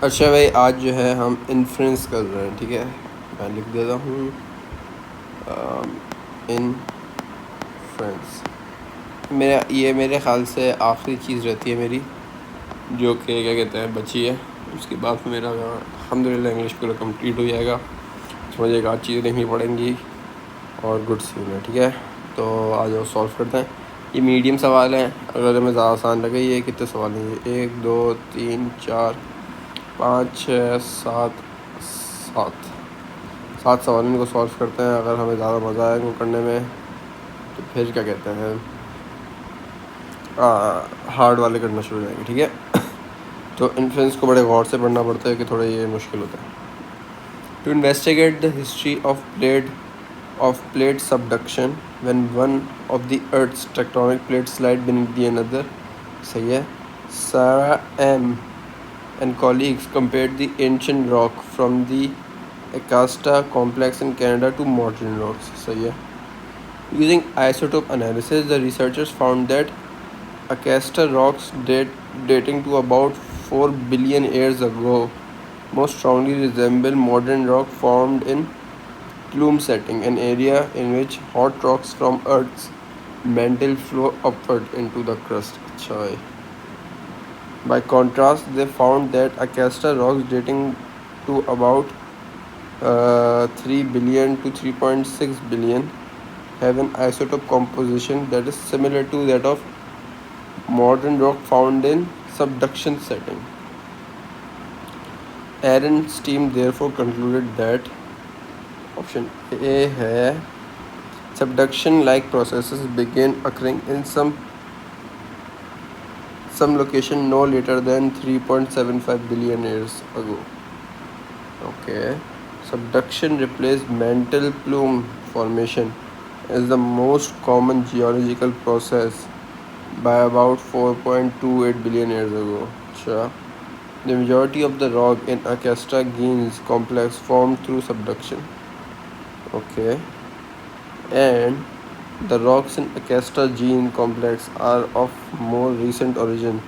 अच्छा भाई, आज जो है हम इन्फ्रेंस कर रहे हैं, ठीक है। मैं लिख देता हूँ इन्फ्रेंस। मेरे ख़्याल से आखिरी चीज़ रहती है मेरी, जो कि क्या कहते हैं बची है। उसके बाद मेरा अल्हम्दुलिल्लाह इंग्लिश पूरा कंप्लीट हो जाएगा। तो मुझे एक आध चीज़ें देखनी पड़ेंगी और गुड सीन है, ठीक है। तो आ जाओ सॉल्व करते हैं। ये मीडियम सवाल हैं, अगर हमें ज़्यादा आसान लगे। ये कितने सवाल हैं? ये 1 2 3 4 5 6 7 7 7 सवाल इनको सॉल्व करते हैं। अगर हमें ज़्यादा मज़ा आए इनको करने में तो फिर क्या कहते हैं हार्ड वाले करना शुरू हो जाएंगे, ठीक है। तो इन्फ्लुएंस को बड़े गौर से पढ़ना पड़ता है कि थोड़ा ये मुश्किल होता है। To investigate the history of plate subduction when one of the earth's tectonic plate slide beneath the another. सही है। Sarah M and colleagues compared the ancient rock from the Akasta complex in Canada to modern rocks. सही है। Using isotope analysis, the researchers found that Akasta rocks dating to about 4 billion years ago most strongly resemble modern rock formed in plume setting, an area in which hot rocks from Earth's mantle flow upward into the crust. अच्छा है। By contrast, they found that Acasta rocks dating to about 3 billion to 3.6 billion have an isotope composition that is similar to that of modern rock found in subduction setting. Aaron's team therefore concluded that option A है subduction-like processes began occurring in some location no later than 3.75 billion years ago. Okay. Subduction replaced mantle plume formation as the most common geological process by about 4.28 billion years ago. Sure. The majority of the rock in Acasta Genes complex formed through subduction. Okay. And the rocks in Acasta Gene complex are of more recent origin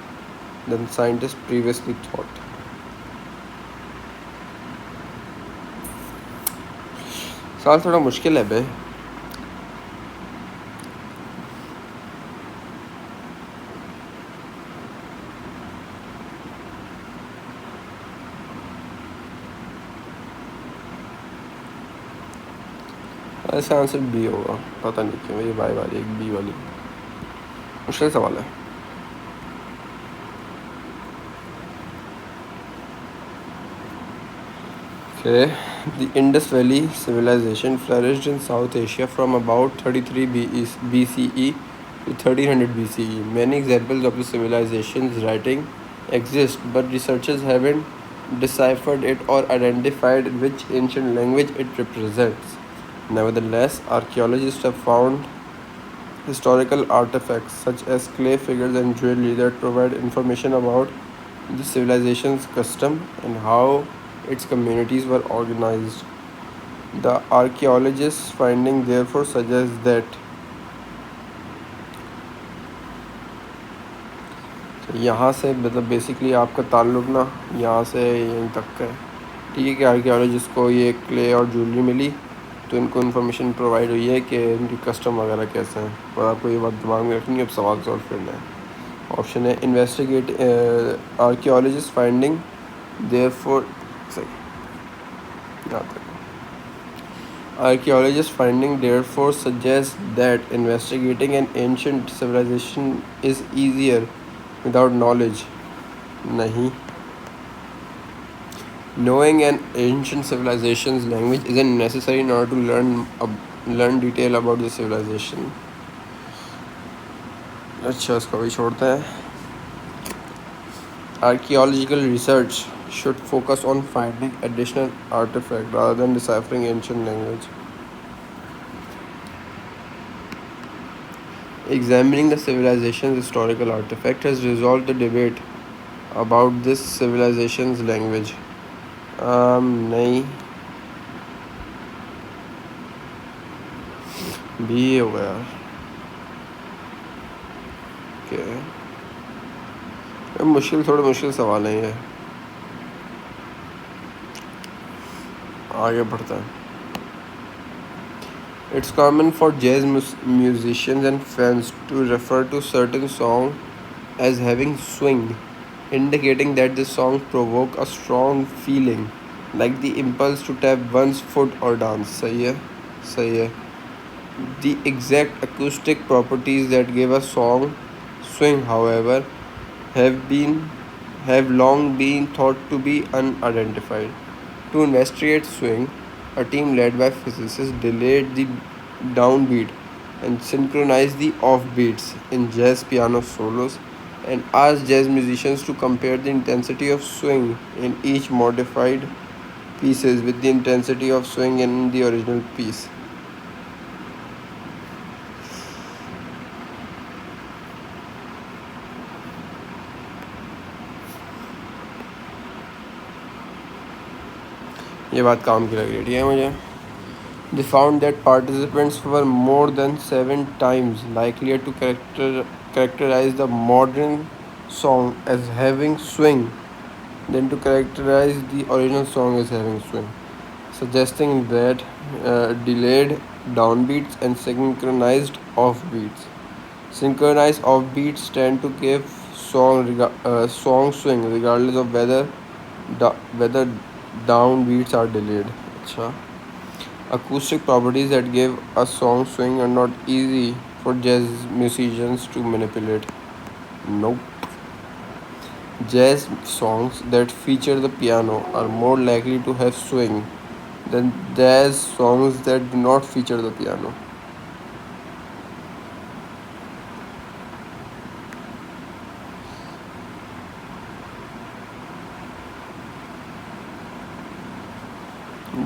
than scientists previously thought. सवाल थोड़ा मुश्किल है बे। ऐसा answer B होगा, पता नहीं क्यों। ये बाई वाली एक बी वाली मुश्किल सवाल है। Okay. The Indus Valley civilization flourished in South Asia from about 33 BCE to 1300 BCE. Many examples of the civilization's writing exist, but researchers haven't deciphered it or identified which ancient language it represents. Nevertheless, archaeologists have found historical artifacts such as clay figures and jewelry that provide information about the civilization's custom and how its communities were organized. The archaeologists' finding therefore suggests that यहाँ से मतलब basically आपका ताल्लुक ना यहाँ से यहीं तक का है, ठीक है। कि आर्कियोलॉजिस्ट को ये क्ले और ज्वेलरी मिली तो इनको इन्फॉर्मेशन प्रोवाइड हुई है कि इनकी कस्टम वगैरह कैसे हैं, और आपको ये बात दिमाग में रखनी है। अब सवाल सॉल्व करना है। ऑप्शन है इन्वेस्टिगेट आर्कियोलॉजिस्ट फाइंडिंग देयरफॉर सही यहाँ तक। Archaeologists' finding therefore suggests that investigating an ancient civilization is easier without knowledge. नहीं. Knowing an ancient civilization's language isn't necessary in order to learn detail about the civilization. अच्छा, इसको भी छोड़ते हैं। Archaeological research should focus on finding additional artifacts rather than deciphering ancient language. Examining the civilization's historical artifact has resolved the debate about this civilization's language. नहीं, भी हो गया। Okay. मुश्किल, थोड़े मुश्किल सवाल हैं ये। आगे बढ़ता है. It's common for jazz musicians and fans to refer to certain song as having swing, indicating that the song provoke a strong feeling, like the impulse to tap one's foot or dance. सही है, सही है. The exact acoustic properties that give a song swing, however, have been have long been thought to be unidentified. To investigate swing, a team led by physicists delayed the downbeat and synchronized the offbeats in jazz piano solos and asked jazz musicians to compare the intensity of swing in each modified pieces with the intensity of swing in the original piece. ये बात काम की लग रही है, ठीक है मुझे. They found that participants were more than 7 times likelier to characterize the modern song as having swing than to characterize the original song as having swing, suggesting that delayed downbeats and synchronized offbeats tend to give song swing regardless of whether downbeats are delayed. अच्छा. Acoustic properties that give a song swing are not easy for jazz musicians to manipulate. Nope. Jazz songs that feature the piano are more likely to have swing than jazz songs that do not feature the piano.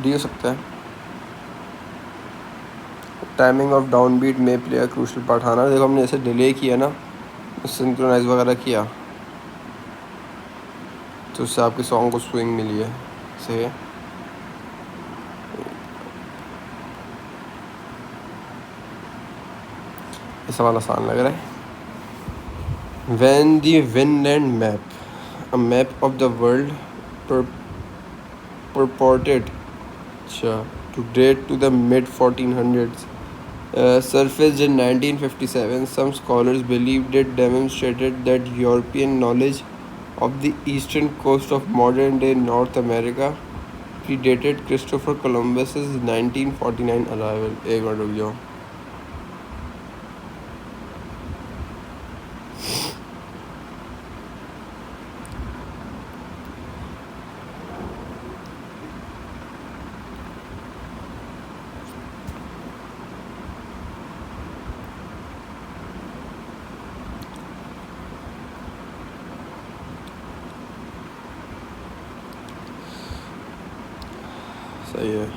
D हो सकता है. Timing of downbeat में play a crucial part. हाँ ना, देखो हमने जैसे delay किया ना, सिंक्रोनाइज वगैरह किया, तो उससे आपके सॉन्ग को स्विंग मिली है. सही है. ये सवाल आसान लग रहा है. When the Vinland map, a map of the world purported to date to the mid 1400s, surfaced in 1957, some scholars believed it demonstrated that European knowledge of the eastern coast of modern-day North America predated Christopher Columbus's 1949 arrival. एक minute रुक जाओ. सही है.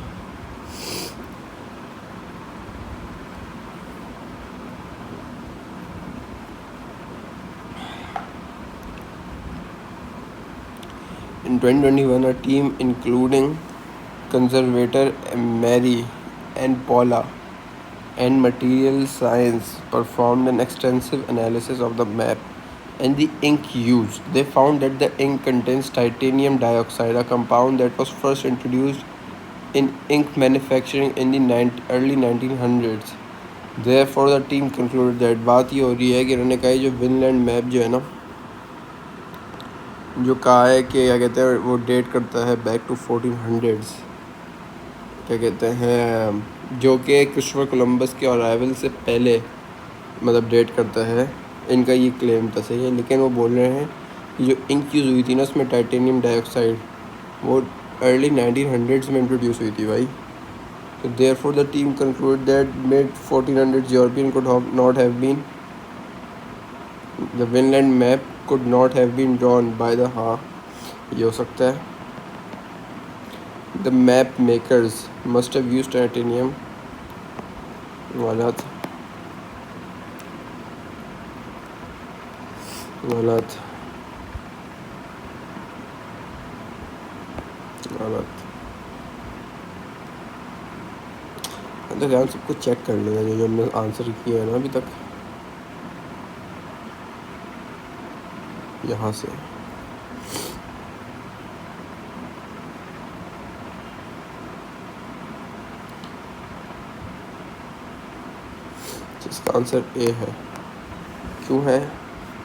In 2021, a team including conservator Mary and Paula and material science performed an extensive analysis of the map and the ink used. They found that the ink contains titanium dioxide, a compound that was first introduced in ink manufacturing in the early 1900s. Therefore, the team concluded that बात ये हो रही है कि इन्होंने कहा जो Vinland map जो है ना, जो कहा है कि क्या कहते हैं वो डेट करता है बैक टू 1400s, क्या कहते हैं, जो कि क्रिस्टोफर कोलंबस के अराइवल से पहले मतलब डेट करता है. इनका ये क्लेम था. सही है. लेकिन वो बोल रहे हैं कि जो इंक यूज़ हुई थी ना उसमें टाइटेनियम डाइऑक्साइड वो अर्ली 1900s में इंट्रोड्यूस हुई थी भाई. तो therefore the team conclude that mid 1400s European could not have been the Vinland map could not have been drawn by the. हाँ ये हो सकता है. The map makers must have used titanium. गलत. गलत. गलत. तो ध्यान सब कुछ चेक कर लेगा जो हमने आंसर किया है ना अभी तक. यहाँ से इसका आंसर ए है। क्यों है?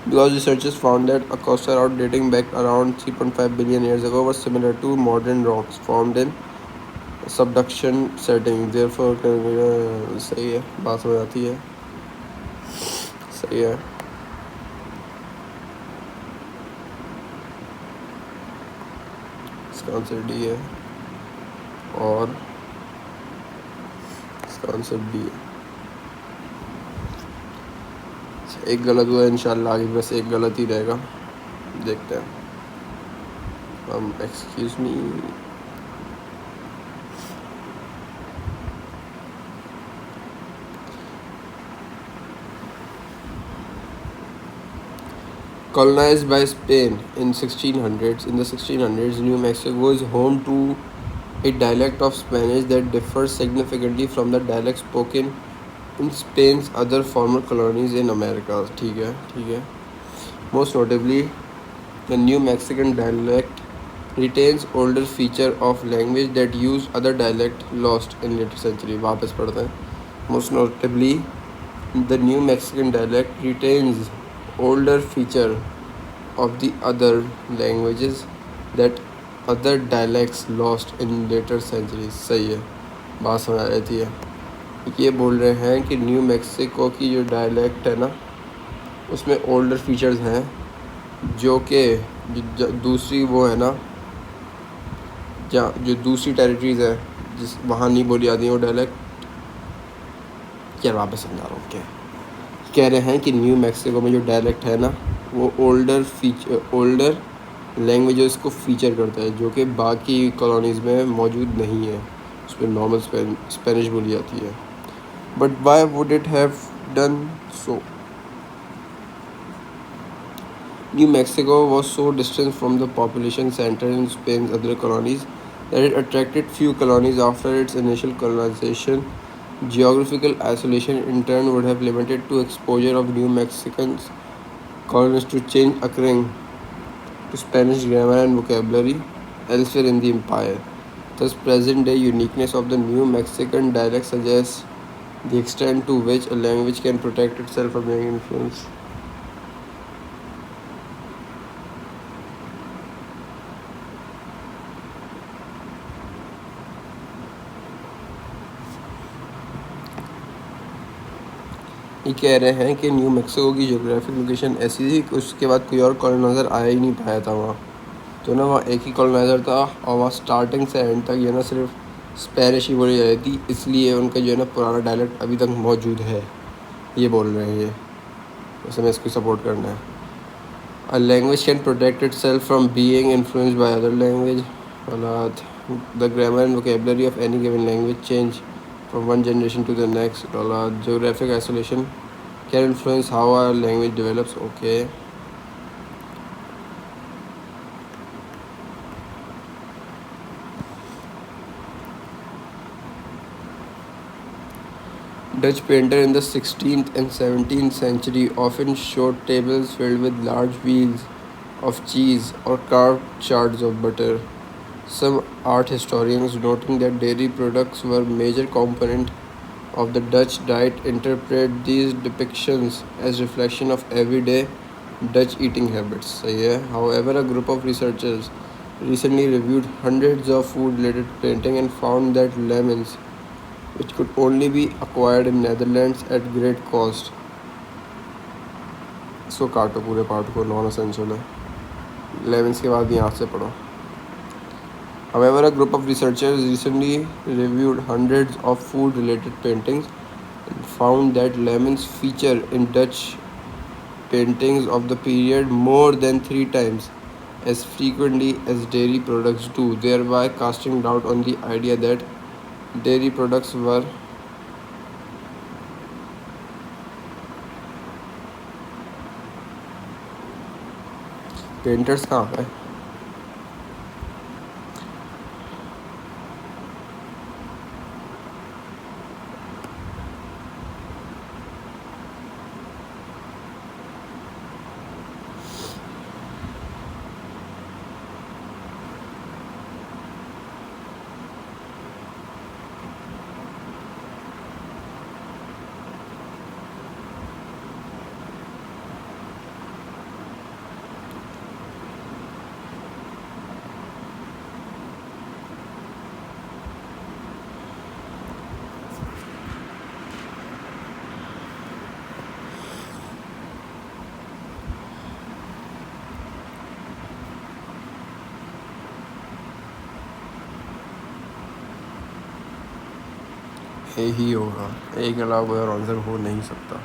Because researchers found that Acosta rock dating back around 3.5 billion years ago was similar to modern rocks formed in subduction settings. Therefore, सही है, बात समझ आती है, सही है। इसका आंसर डी है और इसका आंसर बी है। एक गलत हुआ है, इंशाल्लाह आगे बस एक गलत ही रहेगा, देखते हैं हम। Excuse me, colonized by Spain in 1600s. In the 1600s, New Mexico is home to a dialect of Spanish that differs significantly from the dialect spoken in Spain's other former colonies in America. ठीक है, ठीक है। Most notably, the New Mexican dialect retains older feature of language that use other dialect lost in later century. वापस पढ़ते हैं। Most notably, the New Mexican dialect retains older feature of the other languages that other dialects lost in later centuries. सही है, बात समझ आ जाती है। ये बोल रहे हैं कि न्यू मैक्सिको की जो डायलेक्ट है ना, उसमें ओल्डर फीचर्स हैं जो कि दूसरी वो है ना, जहाँ जो दूसरी टेरिटरीज़ है जिस वहाँ नहीं बोली जाती है वो डायलेक्ट। क्या वापस समझा रहा हूँ, क्या कह रहे हैं कि न्यू मैक्सिको में जो डायलेक्ट है ना, वो ओल्डर लैंग्वेजेस को फीचर करता है जो कि बाकी कॉलोनीज़ में मौजूद नहीं है। उस पर नॉर्मल स्पेनिश बोली जाती है। But why would it have done so? New Mexico was so distant from the population center in Spain's other colonies that it attracted few colonies after its initial colonization. Geographical isolation in turn would have limited to exposure of New Mexicans colonists to change occurring to Spanish grammar and vocabulary elsewhere in the empire. Thus, present-day uniqueness of the New Mexican dialect suggests the extent to which a language can protect itself from being influenced. ये कह रहे हैं कि new Mexico की geographic location ऐसी थी कि उसके बाद कोई और कॉलोनाइज़र आया ही नहीं पाया था वहाँ। तो ना वहाँ एक ही कॉलोनाइज़र था और वहाँ स्टार्टिंग से एंड तक ये ना सिर्फ स्पेनिश ही बोली जाती थी, इसलिए उनका जो है ना पुराना डायलेक्ट अभी तक मौजूद है, ये बोल रहे हैं ये। वैसे मैं इसको सपोर्ट करना है। A language can protect itself from being influenced by other language. गलत। The grammar and vocabulary of any given language change from one generation to the next. Geographic isolation can influence how our language develops. Okay. Dutch painter in the 16th and 17th century often showed tables filled with large wheels of cheese or carved shards of butter. Some art historians, noting that dairy products were a major component of the Dutch diet, interpret these depictions as reflection of everyday Dutch eating habits. सही है। However, a group of researchers recently reviewed hundreds of food-related paintings and found that lemons, which could only be acquired in Netherlands at great cost. इसको काटो पूरे part को, non essential है। lemons के बाद यहाँ से पढ़ो। However, a group of researchers recently reviewed hundreds of food-related paintings and found that lemons feature in Dutch paintings of the period more than 3 times as frequently as dairy products do, thereby casting doubt on the idea that dairy products were painters कहाँ है? ए ही होगा, एक के अलावा कोई और answer हो नहीं सकता।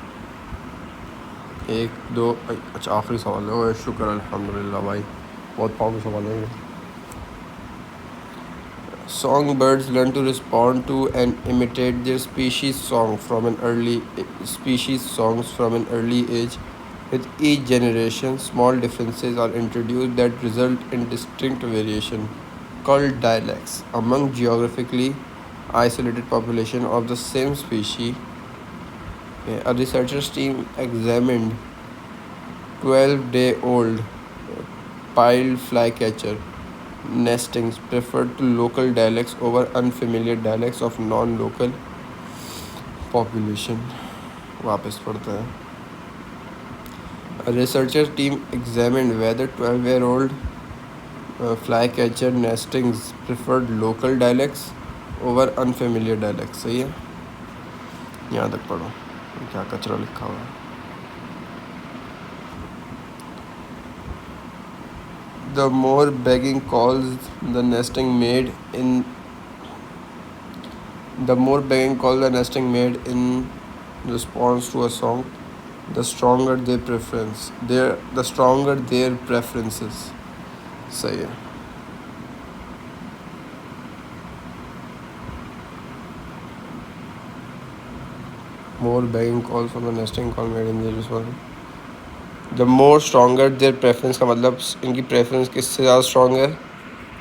एक दो, अच्छा आखिरी सवाल है। ओए शुक्र अल्हम्दुलिल्लाह भाई, बहुत पावरफुल सवाल है ये। Songbirds learn to respond to and imitate their species songs from an early age. With each generation, small differences are introduced that result in distinct variation, called dialects, among geographically isolated population of the same species. A researchers team examined 12-day-old piled flycatcher nestings preferred to local dialects over unfamiliar dialects of non-local population. वापस पढ़ते हैं. A researcher team examined whether 12-year-old flycatcher nestings preferred local dialects over unfamiliar dialects. सही है, यहाँ तक पढ़ो क्या कचरा लिखा हुआ है. The more begging calls the nesting made in response to a song, the stronger their preferences. सही है. More begging calls from the nesting call made in the response. The more stronger their preference का मतलब इनकी preference किससे ज़्यादा strong है?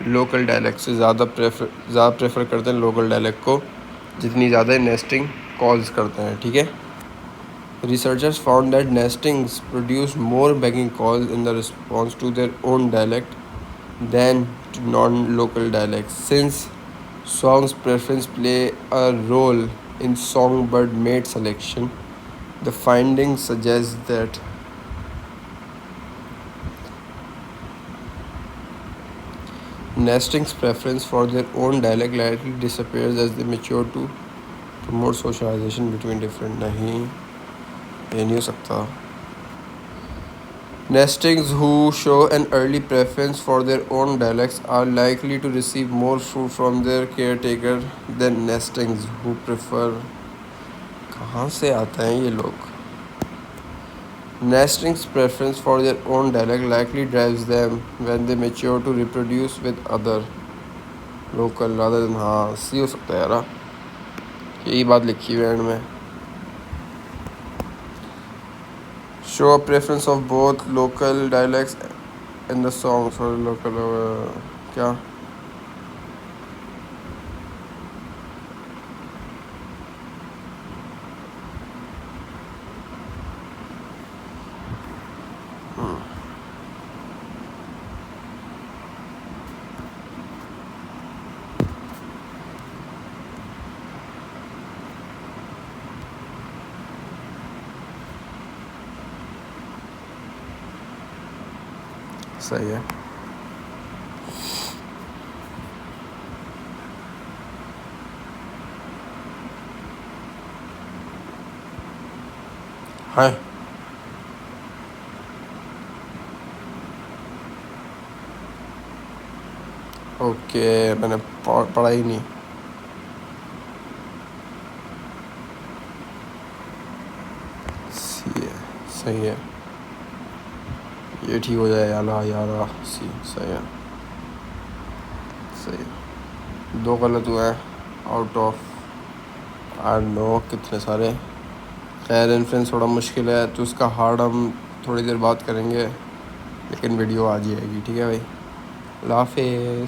Local dialect से ज़्यादा प्रेफर करते हैं लोकल डायलेक्ट को, जितनी ज़्यादा नेस्टिंग कॉल्स करते हैं. ठीक है. Researchers found that nestings produce more begging calls in the response to their own dialect than to non local dialect. Since songs preference play a role in song bird mate selection, the finding suggest that nesting's preference for their own dialect likely disappears as they mature to promote socialization between different. नहीं, ये नहीं हो सकता. Nestings who show an early preference for their own dialects are likely to receive more food from their caretaker than nestings who prefer. कहाँ से आते हैं ये लोग? Nesting's preference for their own dialect likely drives them when they mature to reproduce with other local rather than. हाँ सी हो सकता है यार, यही बात लिखी हुई है एंड में. Show a preference of both local dialects in the songs for local क्या. सही है. हाँ ओके, मैंने पढ़ा ही नहीं. सही है, ये ठीक हो जाए यार. यार सी सही है. सही है. 2 गलत हुए हैं आउट ऑफ आई नो कितने सारे. खैर इन्फ्लुएंस थोड़ा मुश्किल है तो उसका हार्ड हम थोड़ी देर बात करेंगे, लेकिन वीडियो आ जाएगी. ठीक है भाई, अल्लाह हाफिज़.